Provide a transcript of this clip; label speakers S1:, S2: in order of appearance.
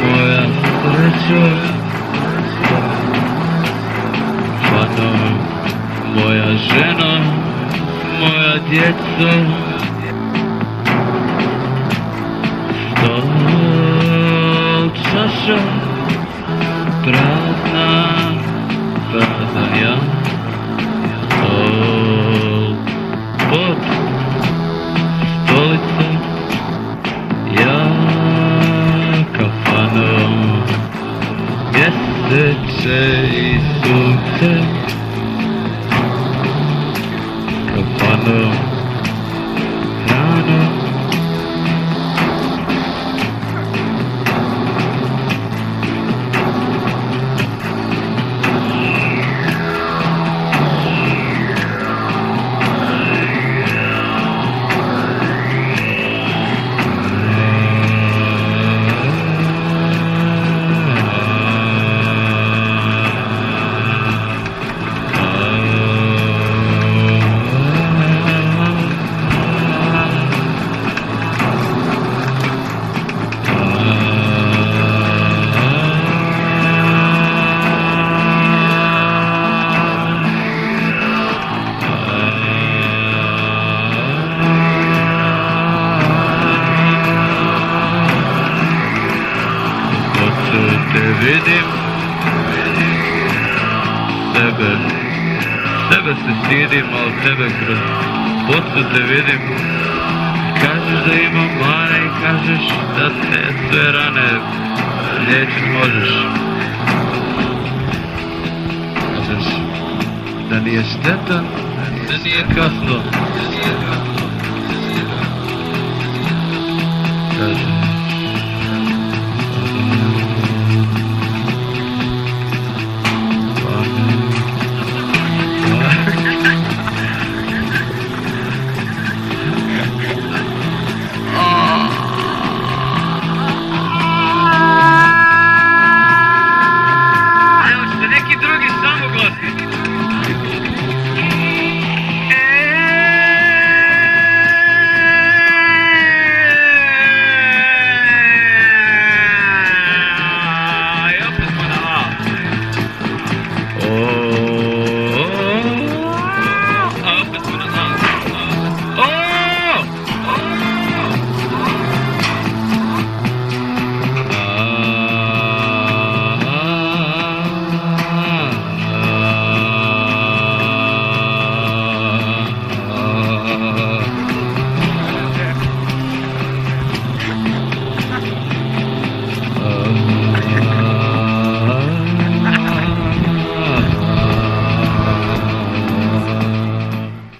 S1: moja srećo, Fano, moja žena, moja djeco, stol, čaša, prazna, prazan ja, stol, pod, stolica, ja, kafano, mjeseče i sunce, kafano, hrana, te vidim, sebe se stidim, ali tebe kroz podsud te vidim. Kažeš da imam mane i kažeš da te sve rane liječit možeš. Kažeš da nije šteta, da nije kasno. Kažeš